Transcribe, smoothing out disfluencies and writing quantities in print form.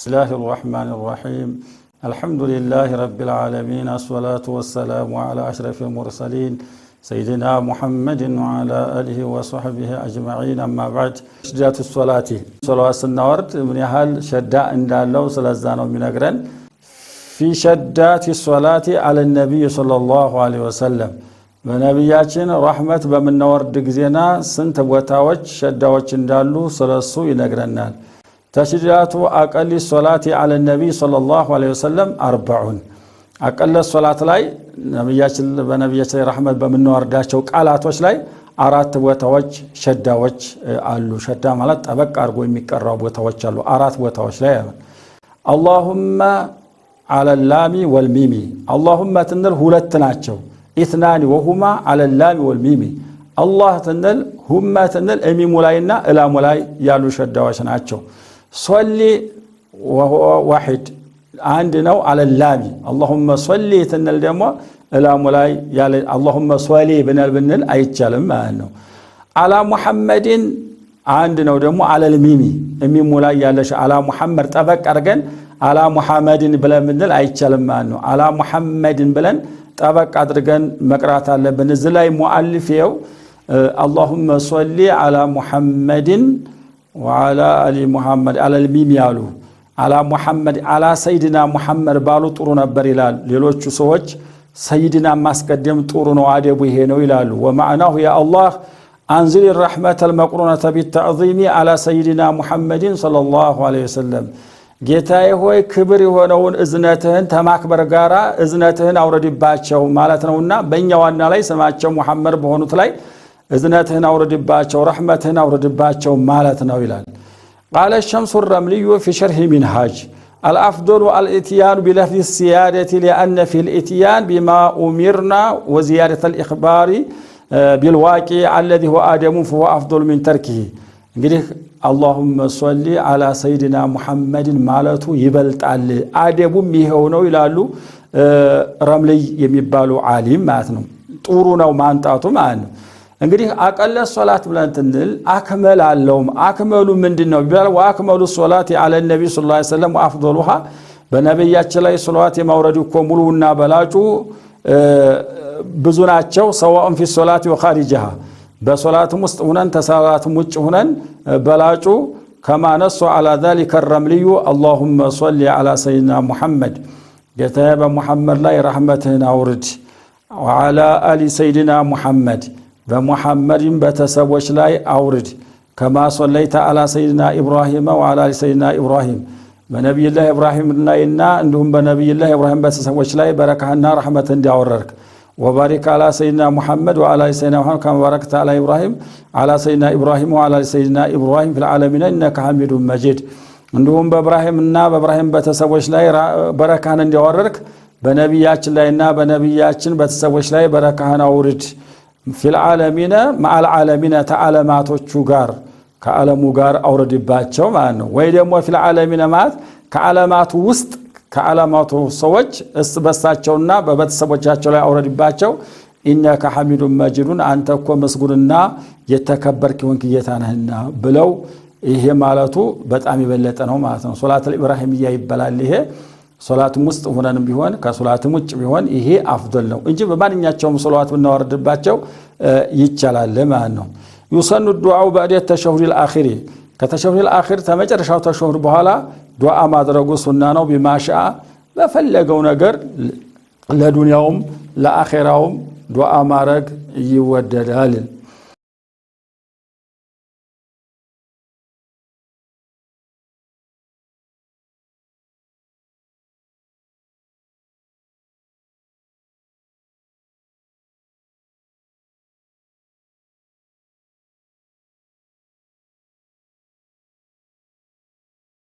بسم الله الرحمن الرحيم الحمد لله رب العالمين الصلاة والسلام على أشرف المرسلين سيدنا محمد وعلى آله وصحبه أجمعين أما بعد شدات الصلاة صلوات النورد من يحال شداء عند الله سلازانه من أقرن في شدات الصلاة على النبي صلى الله عليه وسلم በነብያችን ረህመት በመናወርድ ጊዜና ስንት ቦታዎች ሸዳዎች እንዳሉ ስለሱ ይነግረናል። ተሽዳቱ አቀሊ ሶላቲ አለ ነብይ ሰለላሁ ዐለይሂ ወሰለም 40 አቀለ ሶላት ላይ በነብያችን ረህመት በመናወርዳቸው ቃላቶች ላይ አራት ቦታዎች ሸዳዎች አሉ። ሸዳ ማለት ጠበቅ አድርጎ የሚቀራው ቦታዎች አሉ። አራት ቦታዎች ላይ አላሁመ አለ ላሚ ወልሚሚ አላሁመ ትንል ሁለት ናቸው። اثنان وهما على اللام والميم الله تنل هما تنل اميم لاينا الام لاي يالو شداواش ናቸው صلي وهو واحد عندنا على اللام اللهم صلي تنل دمو الام لاي يال اللهم صلي بنل አይቻልም ማለት ነው። على محمد عندنا دمو على الميم اميم لاي ያለሽ على محمد ጠበቅ አድርገን على محمد ብለን ብንል አይቻልም ማለት ነው። على محمد ብለን ጠበቅ አድርገን መቅራት አለብን። እዚህ ላይ ሙአሊፊው اللهم صل على محمد وعلى ال محمد على الميم ያሉ على محمد على سيدنا محمد ባሉ ጥሩ ነበር ይላል። ሌሎቹ ሰዎች ሰይድና ማስቀደም ጥሩ ነው አደቡ ይሄ ነው ይላሉ። ومعناه يا الله انزل الرحمه المقرونه بالتعظيم على سيدنا محمد صلى الله عليه وسلم ጌታዬ ሆይ ክብር የሆነውን እዝነትህን ተማክበር ጋራ እዝነትህን አውርድባቸው ማለት ነውና በእኛ ዋና ላይ ስማቸው መሐመድ በሆኑት ላይ እዝነትህን አውርድባቸው ረህመትህን አውርድባቸው ማለት ነው ይላል። قال الشمس الرملي في شرح منهاج الافضل الاتيان بلفظ السياده لان في الاتيان بما امرنا وزياده الاخبار بالواقع الذي هو ادم فهو افضل من تركه እንግዲህ اللهم صل على سيدنا محمد ማለቱ ይበልጣል አደቡም ይሄው ነው ይላሉ ረምልይ የሚባሉ ዓሊም ማለት ነው። ጥሩ ነው ማንጣቱ ማለት ነው። እንግዲህ አቀለ ሶላት ብለን ትንል አክመል አለውም አክመሉ ምንድነው ቢባል ወአክመሉ ሶላት على النبي صلى الله عليه وسلم وافضلها በነብያችን ላይ ሶላት የማውረዱ እኮ ሙሉና በላጩ ብዙ ናቸው። سواء في الصلاه وخارجها በሶላቱም ውስጥ ሆነን ተሰላቱም ውጭ ሆነን በላጩ كما نص على ذلك الرملي اللهم صل على سيدنا محمد كتاب محمد لا رحمتنا اورد وعلى ال سيدنا محمد بمحمد بتسوش لا اورد كما صليت على سيدنا ابراهيم وعلى ال سيدنا ابراهيم بنبي الله ابراهيم لاينا عندهم بنبي الله ابراهيم بتسوش لا بركهنا رحمه اندياورك وبارك على سيدنا محمد وعلى سيدنا محمد كما باركت على إبراهيم على سيدنا إبراهيم وعلى سيدنا إبراهيم في العالمين إنك حميد مجيد عندهم بإبراهيمنا بإبراهيم بتسوش لا بركة እንዲያወርክ በነብያችን ላይና በነብያችን በተሰወሽ ላይ በረካህን አውርድ في العالمين مع العالمين ተዓለማቶቹ ጋር ከዓለሙ ጋር አውርድባቸው ማለት ነው። ወይ ደግሞ في العالمين ማለት ከዓለማቱ ውስጥ ከዓለማቱ ሰዎች በሳቸውና በበተሰቦቻቸው ላይ አውረድባቸው ኢነከ ሐሚዱን መጂዱን አንተ እኮ መስጉንና የተከበርክ ወንክ ጌታ ነህና ብለው ይሄ ማለቱ በጣም ይበለጠ ነው ማለት ነው። ሶላተል ኢብራሂምያ ይባላል። ይሄ ሶላቱም ውስጥ ሆነንም ቢሆን ከሶላቱም ውጭ ቢሆን ይሄ አፍደል ነው እንጂ በማንኛቸውም ሶላት ብናወርድባቸው ይቻላል ማለት ነው። يسن الدعاء بعد التشهد الاخير ከተሸሁድ الأخير ተመጨረሻው ተሸሁድ በኋላ ዱዓ ማድረጉ ሱና ነው። ቢማሻ በፈለገው ነገር ለዱንያውም ለአኺራውም ዱዓ ማድረግ ይወደዳል።